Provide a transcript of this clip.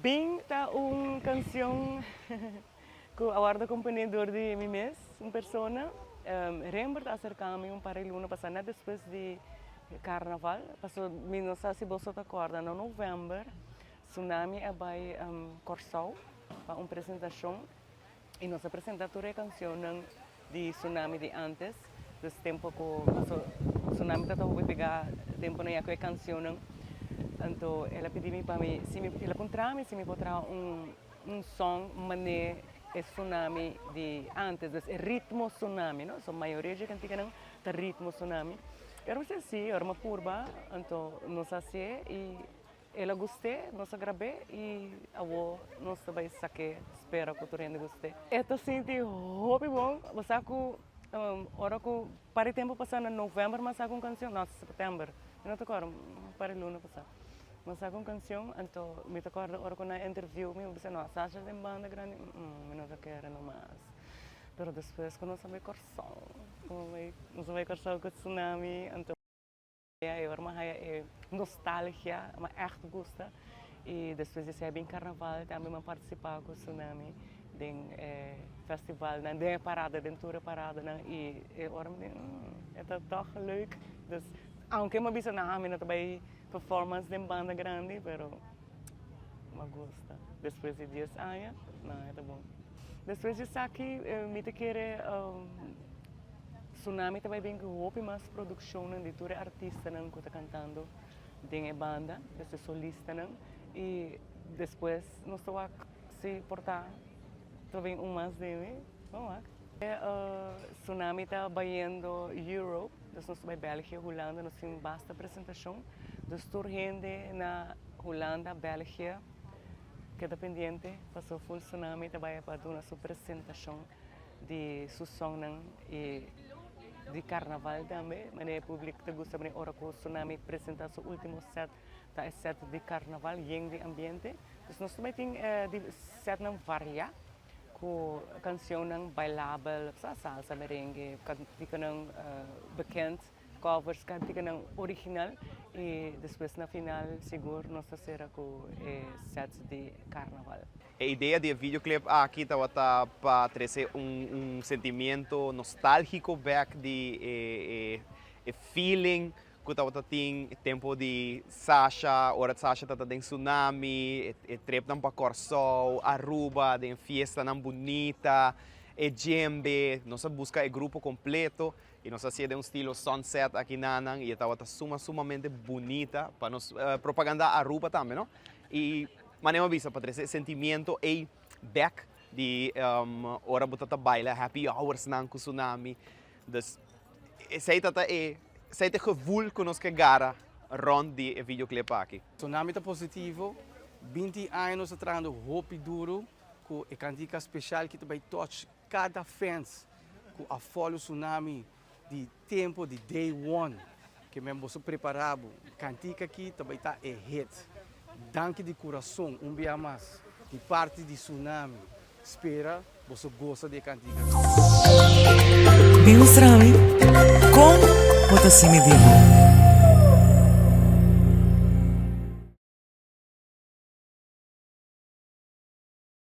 Bem, tá uma canção que eu aguardo acompanhador de mim mesmo, uma pessoa, lembra acercar-me para ele ano passado, depois de carnaval, passou, não sei se você está acorda, no novembro, Tsunami vai Corsau para uma apresentação e nossa apresentadora é canção de Tsunami de antes, dos tempos que Tsunami estava a pegar tempo na que é canção. Então, ela pediu para mim, se me encontrar-me, se me encontrar som, mané, é tsunami de antes, é ritmo tsunami, não? A maioria de gente não tem ritmo tsunami. Eu disse sim, era uma curva, então, nós assim, e ela gostou, nós gravei e avô, nós também saquei, espero que o turno gostei. Eu senti hobby bom, você que, hora que, para o tempo passado, em novembro, mas com canção, não, setembro, não te acordo, para o ano passado. Mas com canção, então, me acordo, hora que na interview, me disse, não, Sasha tem banda grande, não quero não mais. Mas depois, quando nós vamos corção, nós vamos corção com Tsunami, então, eu era uma nostalgia, uma echt gosta. E depois de ser bem carnaval, também eu participar com Tsunami, do festival, da parada, da tour parada, e eu era, é toch leuk. Dus, aunque eu me não também performance de banda grande, pero me gusta. Depois de 10 anos, não, é bom. Depois disso aqui, me querer Tsunami também bem que houve mais produção de toda artista que está cantando de banda, de solista, e depois nós estou a se portar também mais dele, vamos lá. Tsunami está banhando Europe, nós estamos em Bélgica, Holanda, nós temos bastante apresentação. Dos gente na Holanda, Bélgica, que é dependente, passou full Tsunami, também para uma sua apresentação de seu som e de carnaval também. Mas o público que gosta de hora que o Tsunami apresenta seu último set, é set de carnaval, em de ambiente. Então nós também temos set não varia, com canção bailável, salsa, merengue, canção bekend, covers, canção original. E depois na final, seguro, nós será com sets de carnaval. A ideia do videoclip aqui está para trazer sentimento nostálgico back de feeling que estava tem tempo de Sasha, hora de Sasha está em Tsunami, trip não para Corsol, Aruba, tem festa não bonita, Djembe, nós busca o grupo completo. E nós hacíamos de um estilo sunset aqui na Anang e estava sumamente bonita para nós propaganda Aruba também, não? E manema visa para trazer sentimento e back de hora botata baila happy hours nang com Tsunami. Dus sei te gevoel que nós que gara rond de videoclip aqui. Tsunami está positivo, 20 anos atrás hope duro, com a cantica especial que vai touch cada fans, com a folha Tsunami de tempo de day one, que mesmo você preparado, cantica aqui também está hit. Danke de coração, dia mais, de parte de Tsunami. Espera, você gosta de cantica. Bem, Tsunami, como você me diz?